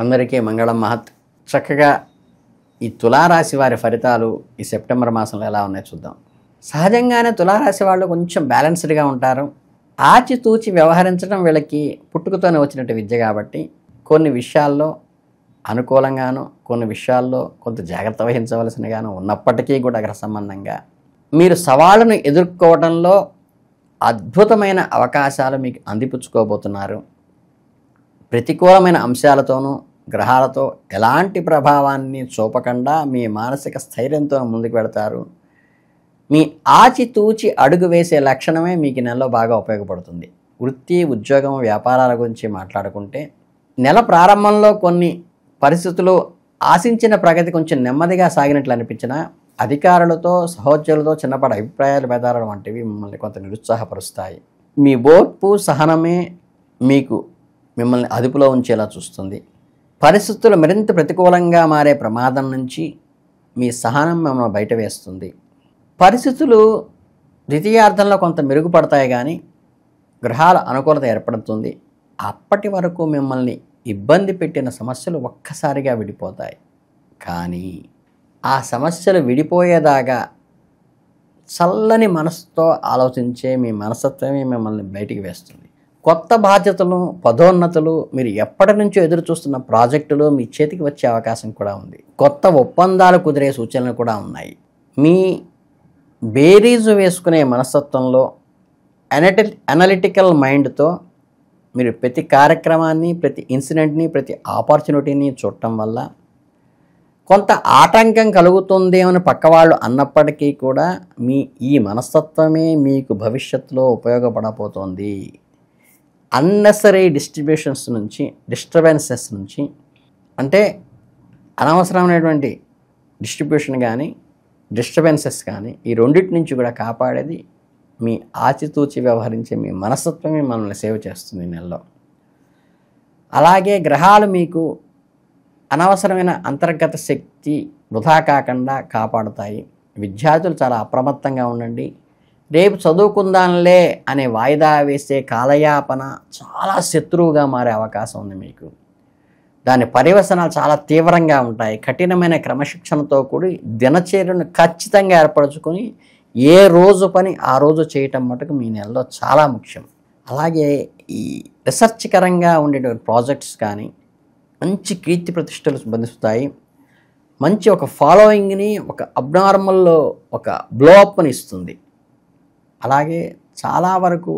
అందరికీ మంగళం మహత్. చక్కగా ఈ తులారాశి వారి ఫలితాలు ఈ సెప్టెంబర్ మాసంలో ఎలా ఉన్నాయో చూద్దాం. సహజంగానే తులారాశి వాళ్ళు కొంచెం బ్యాలెన్స్డ్గా ఉంటారు. ఆచితూచి వ్యవహరించడం వీళ్ళకి పుట్టుకతోనే వచ్చినట్టు విద్య కాబట్టి కొన్ని విషయాల్లో అనుకూలంగాను, కొన్ని విషయాల్లో కొంత జాగ్రత్త వహించవలసినగాను ఉన్నప్పటికీ కూడా గ్రహ సంబంధంగా మీరు సవాళ్ళను ఎదుర్కోవడంలో అద్భుతమైన అవకాశాలు మీకు అందిపుచ్చుకోబోతున్నారు. ప్రతికూలమైన అంశాలతోనూ గ్రహాలతో ఎలాంటి ప్రభావాన్ని చూపకుండా మీ మానసిక స్థైర్యంతో ముందుకు వెళతారు. మీ ఆచితూచి అడుగు వేసే లక్షణమే మీకు నెలలో బాగా ఉపయోగపడుతుంది. వృత్తి, ఉద్యోగం, వ్యాపారాల గురించి మాట్లాడుకుంటే నెల ప్రారంభంలో కొన్ని పరిస్థితులు ఆశించిన ప్రగతి కొంచెం నెమ్మదిగా సాగినట్లు అనిపించినా అధికారులతో, సహోద్యోగులతో చిన్నపాటి అభిప్రాయాలు భేదాలు వంటివి మిమ్మల్ని కొంత నిరుత్సాహపరుస్తాయి. మీ ఓర్పు, సహనమే మిమ్మల్ని అదుపులో ఉంచేలా చూస్తుంది. పరిస్థితులు మరింత ప్రతికూలంగా మారే ప్రమాదం నుంచి మీ సహనం మిమ్మల్ని బయట వేస్తుంది. పరిస్థితులు ద్వితీయార్థంలో కొంత మెరుగుపడతాయి, కానీ గ్రహాల అనుకూలత ఏర్పడుతుంది. అప్పటి వరకు మిమ్మల్ని ఇబ్బంది పెట్టిన సమస్యలు ఒక్కసారిగా విడిపోతాయి. కానీ ఆ సమస్యలు విడిపోయేదాకా చల్లని మనసుతో ఆలోచించే మీ మనస్తత్వమే మిమ్మల్ని బయటికి వేస్తుంది. కొత్త బాధ్యతలు, పదోన్నతులు, మీరు ఎప్పటి నుంచో ఎదురు చూస్తున్న ప్రాజెక్టులు మీ చేతికి వచ్చే అవకాశం కూడా ఉంది. కొత్త ఒప్పందాలు కుదిరే సూచనలు కూడా ఉన్నాయి. మీ బేరీజు వేసుకునే మనస్తత్వంలో అనలిటికల్ మైండ్తో మీరు ప్రతి కార్యక్రమాన్ని, ప్రతి ఇన్సిడెంట్ని, ప్రతి ఆపర్చునిటీని చూడటం వల్ల కొంత ఆటంకం కలుగుతుందేమని పక్కవాళ్ళు అన్నప్పటికీ కూడా ఈ మనస్తత్వమే మీకు భవిష్యత్తులో ఉపయోగపడబోతోంది. అన్నెసరీ డిస్టర్బెన్సెస్ నుంచి అంటే అనవసరమైనటువంటి డిస్ట్రిబ్యూషన్ కానీ, డిస్టర్బెన్సెస్ కానీ, ఈ రెండింటి నుంచి కూడా కాపాడేది మీ ఆచితూచి వ్యవహరించే మీ మనస్తత్వమే మనల్ని సేవ్ చేస్తుంది ఈ నెలలో. అలాగే గ్రహాలు మీకు అనవసరమైన అంతర్గత శక్తి వృధా కాకుండా కాపాడుతాయి. విద్యార్థులు చాలా అప్రమత్తంగా ఉండండి. రేపు చదువుకుందాంలే అనే వాయిదా వేసే కాలయాపన చాలా శత్రువుగా మారే అవకాశం ఉంది మీకు. దాని పర్యవసనాలు చాలా తీవ్రంగా ఉంటాయి. కఠినమైన క్రమశిక్షణతో కూడి దినచర్యను ఖచ్చితంగా ఏర్పరచుకొని ఏ రోజు పని ఆ రోజు చేయటం మటుకు మీ నెలలో చాలా ముఖ్యం. అలాగే ఈ రీసెర్చ్కరంగా ఉండేటువంటి ప్రాజెక్ట్స్ కానీ మంచి కీర్తి ప్రతిష్టలు బంధిస్తాయి. మంచి ఒక ఫాలోయింగ్ని, ఒక అబ్నార్మల్ ఒక బ్లోఅప్ని ఇస్తుంది. అలాగే చాలా వరకు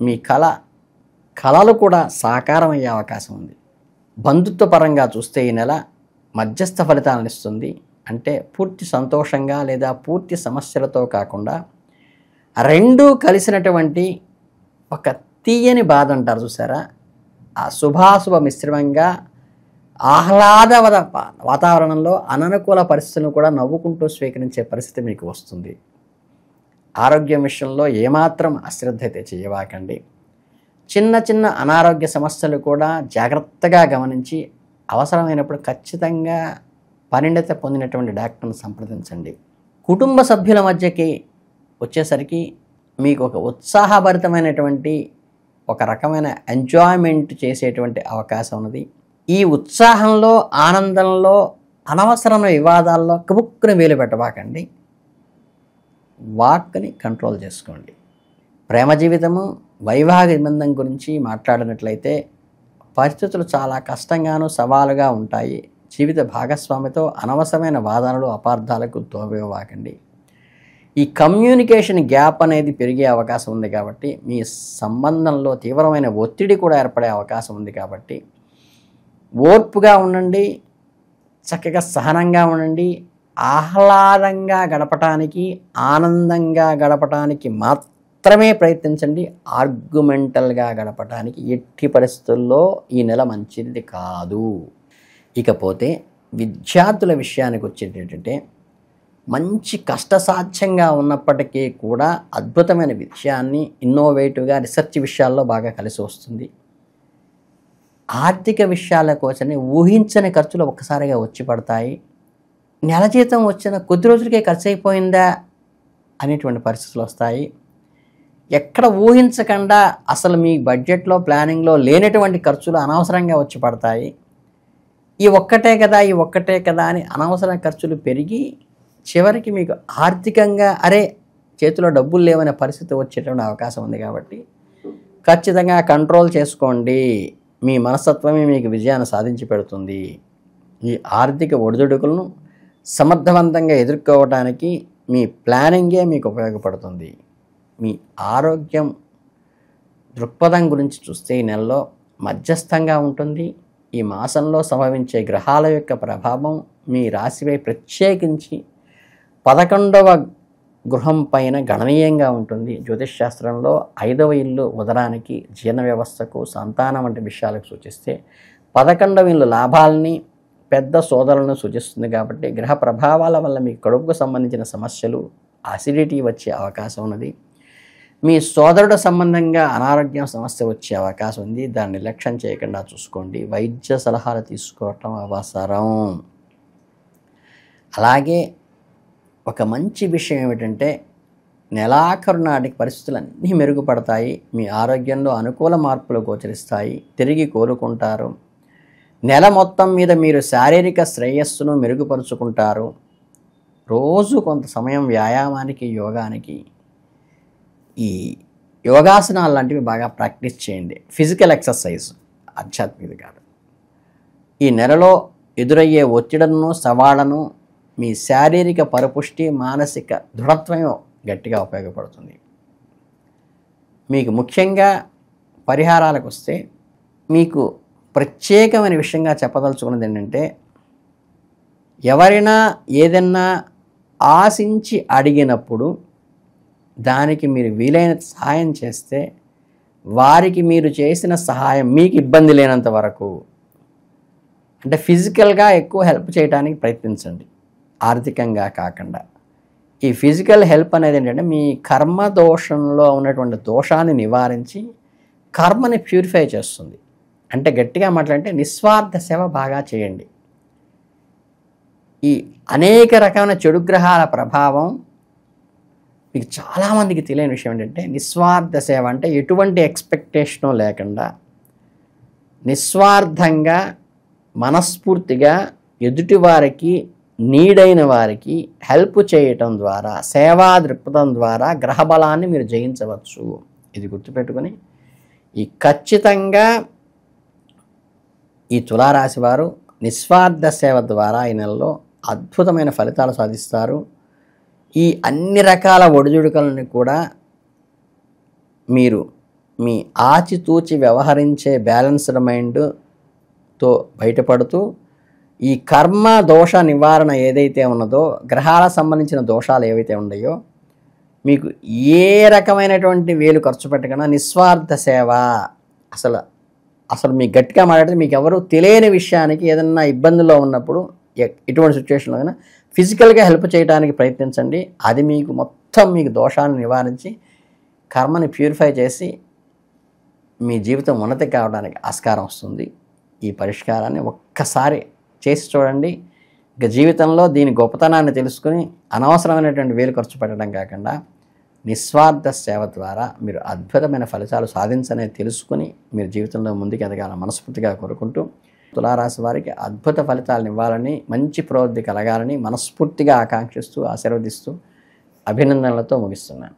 మీ కళలు కూడా సాకారం అయ్యే అవకాశం ఉంది. బంధుత్వ పరంగా చూస్తే ఈ నెల మధ్యస్థ ఫలితాలను ఇస్తుంది. అంటే పూర్తి సంతోషంగా లేదా పూర్తి సమస్యలతో కాకుండా రెండూ కలిసినటువంటి ఒక తీయని బాధ అంటారు చూసారా, ఆ శుభాశుభ మిశ్రమంగా ఆహ్లాదవద వాతావరణంలో అననుకూల పరిస్థితులను కూడా నవ్వుకుంటూ స్వీకరించే పరిస్థితి మీకు వస్తుంది. ఆరోగ్యం విషయంలో ఏమాత్రం అశ్రద్ధ అయితే చేయవాకండి. చిన్న చిన్న అనారోగ్య సమస్యలు కూడా జాగ్రత్తగా గమనించి అవసరమైనప్పుడు ఖచ్చితంగా పరిణిత పొందినటువంటి డాక్టర్ను సంప్రదించండి. కుటుంబ సభ్యుల మధ్యకి వచ్చేసరికి మీకు ఒక ఉత్సాహభరితమైనటువంటి ఒక రకమైన ఎంజాయ్మెంట్ చేసేటువంటి అవకాశం ఉన్నది. ఈ ఉత్సాహంలో, ఆనందంలో అనవసరమైన వివాదాల్లో కబుక్కున వేలు పెట్టబాకండి. వాక్ని కంట్రోల్ చేసుకోండి. ప్రేమ జీవితము, వైవాహిక బంధం గురించి మాట్లాడినట్లయితే పరిస్థితులు చాలా కష్టంగాను, సవాలుగా ఉంటాయి. జీవిత భాగస్వామితో అనవసరమైన వాదనలు, అపార్థాలకు తోవేవాకండి. ఈ కమ్యూనికేషన్ గ్యాప్ అనేది పెరిగే అవకాశం ఉంది కాబట్టి మీ సంబంధంలో తీవ్రమైన ఒత్తిడి కూడా ఏర్పడే అవకాశం ఉంది కాబట్టి ఓర్పుగా ఉండండి, చక్కగా సహనంగా ఉండండి. ఆహ్లాదంగా గడపటానికి, ఆనందంగా గడపటానికి మాత్రమే ప్రయత్నించండి. ఆర్గ్యుమెంటల్గా గడపటానికి ఎట్టి పరిస్థితుల్లో ఈ నెల మంచిది కాదు. ఇకపోతే విద్యార్థుల విషయానికి వచ్చేటంటే మంచి కష్టసాధ్యంగా ఉన్నప్పటికీ కూడా అద్భుతమైన విషయాన్ని ఇన్నోవేటివ్గా రీసెర్చ్ విషయాల్లో బాగా కలిసి వస్తుంది. ఆర్థిక విషయాల కోసమే ఊహించని ఖర్చులు ఒక్కసారిగా వచ్చి పడతాయి. నెల జీతం వచ్చిన కొద్ది రోజులకే ఖర్చు అయిపోయిందా అనేటువంటి పరిస్థితులు వస్తాయి. ఎక్కడ ఊహించకుండా అసలు మీ బడ్జెట్లో, ప్లానింగ్లో లేనటువంటి ఖర్చులు అనవసరంగా వచ్చి పడతాయి. ఈ ఒక్కటే కదా ఈ ఒక్కటే కదా అని అనవసర ఖర్చులు పెరిగి చివరికి మీకు ఆర్థికంగా అరే చేతిలో డబ్బులు లేవనే పరిస్థితి వచ్చేటువంటి అవకాశం ఉంది. కాబట్టి ఖచ్చితంగా కంట్రోల్ చేసుకోండి. మీ మనస్తత్వమే మీకు విజయాన్ని సాధించి పెడుతుంది. ఈ ఆర్థిక ఒడిదుడుకులను సమర్థవంతంగా ఎదుర్కోవడానికి మీ ప్లానింగే మీకు ఉపయోగపడుతుంది. మీ ఆరోగ్యం దృక్పథం గురించి చూస్తే ఈ నెలలో మధ్యస్థంగా ఉంటుంది. ఈ మాసంలో సంభవించే గ్రహాల యొక్క ప్రభావం మీ రాశిపై ప్రత్యేకించి 11వ గృహం పైన గణనీయంగా ఉంటుంది. జ్యోతిష్ శాస్త్రంలో 5వ ఇల్లు ఉదరానికి, జీర్ణ వ్యవస్థకు, సంతానం వంటి విషయాలకు సూచిస్తే 11వ ఇల్లు లాభాలని, పెద్ద సోదరులను సూచిస్తుంది. కాబట్టి గ్రహ ప్రభావాల వల్ల మీ కడుపుకు సంబంధించిన సమస్యలు, అసిడిటీ వచ్చే అవకాశం ఉన్నది. మీ సోదరుడు సంబంధంగా అనారోగ్యం సమస్య వచ్చే అవకాశం ఉంది. దాన్ని నిర్లక్ష్యం చేయకుండా చూసుకోండి. వైద్య సలహాలు తీసుకోవటం అవసరం. అలాగే ఒక మంచి విషయం ఏమిటంటే నెలాఖరు నాటికి పరిస్థితులన్నీ మెరుగుపడతాయి. మీ ఆరోగ్యంలో అనుకూల మార్పులు గోచరిస్తాయి. తిరిగి కోలుకుంటారు. నెల మొత్తం మీద మీరు శారీరక శ్రేయస్సును మెరుగుపరుచుకుంటారు. రోజు కొంత సమయం వ్యాయామానికి, యోగానికి, ఈ యోగాసనాలు లాంటివి బాగా ప్రాక్టీస్ చేయండి. ఫిజికల్ ఎక్సర్సైజ్, ఆధ్యాత్మికత కాదు. ఈ నెలలో ఎదురయ్యే ఒత్తిడులను, సవాళ్లను మీ శారీరక పరిపుష్టి, మానసిక దృఢత్వం గట్టిగా ఉపయోగపడుతుంది. మీకు ముఖ్యంగా పరిహారాలకు వస్తే మీకు ప్రత్యేకమైన విషయంగా చెప్పదలుచుకున్నది ఏంటంటే ఎవరైనా ఏదన్నా ఆశించి అడిగినప్పుడు దానికి మీరు వీలైన సహాయం చేస్తే వారికి మీరు చేసిన సహాయం మీకు ఇబ్బంది లేనంత వరకు, అంటే ఫిజికల్గా ఎక్కువ హెల్ప్ చేయడానికి ప్రయత్నించండి, ఆర్థికంగా కాకుండా. ఈ ఫిజికల్ హెల్ప్ అనేది ఏంటంటే మీ కర్మ దోషంలో ఉన్నటువంటి దోషాన్ని నివారించి కర్మని ప్యూరిఫై చేస్తుంది. అంటే గట్టిగా మాట్లాడితే నిస్వార్థ సేవ బాగా చేయండి. ఈ అనేక రకమైన చెడు గ్రహాల ప్రభావం మీకు చాలామందికి తెలియని విషయం ఏంటంటే నిస్వార్థ సేవ అంటే ఎటువంటి ఎక్స్పెక్టేషను లేకుండా నిస్వార్థంగా మనస్ఫూర్తిగా ఎదుటివారికి, నీడైన వారికి హెల్ప్ చేయటం ద్వారా, సేవా దృక్పథం ద్వారా గ్రహబలాన్ని మీరు జయించవచ్చు. ఇది గుర్తుపెట్టుకొని ఈ ఖచ్చితంగా ఈ తులారాశి వారు నిస్వార్థ సేవ ద్వారా ఈ నెలలో అద్భుతమైన ఫలితాలు సాధిస్తారు. ఈ అన్ని రకాల ఒడిదుడుకులను కూడా మీరు మీ ఆచితూచి వ్యవహరించే బ్యాలెన్స్డ్ మైండ్తో బయటపడుతూ ఈ కర్మ దోష నివారణ ఏదైతే ఉన్నదో, గ్రహాల సంబంధించిన దోషాలు ఏవైతే ఉన్నాయో, మీకు ఏ రకమైనటువంటి వేలు ఖర్చు పెట్టకుండా నిస్వార్థ సేవ, అసలు మీకు గట్టిగా మాట్లాడితే మీకు ఎవరు తెలియని విషయానికి ఏదన్నా ఇబ్బందుల్లో ఉన్నప్పుడు ఎటువంటి సిచ్యువేషన్లో అయినా ఫిజికల్గా హెల్ప్ చేయడానికి ప్రయత్నించండి. అది మీకు మొత్తం మీకు దోషాలను నివారించి కర్మని ప్యూరిఫై చేసి మీ జీవితం ఉన్నతి కావడానికి ఆస్కారం వస్తుంది. ఈ పరిష్కారాన్ని ఒక్కసారి చేసి చూడండి. ఇక జీవితంలో దీని గొప్పతనాన్ని తెలుసుకుని అనవసరమైనటువంటి వేలు ఖర్చు పెట్టడం కాకుండా నిస్వార్థ సేవ ద్వారా మీరు అద్భుతమైన ఫలితాలు సాధించనే తెలుసుకుని మీరు జీవితంలో ముందుకు ఎదగాలని మనస్ఫూర్తిగా కోరుకుంటూ, తులారాశి వారికి అద్భుత ఫలితాలను ఇవ్వాలని, మంచి ప్రవృత్తి కలగాలని మనస్ఫూర్తిగా ఆకాంక్షిస్తూ, ఆశీర్వదిస్తూ అభినందనలతో ముగిస్తున్నాను.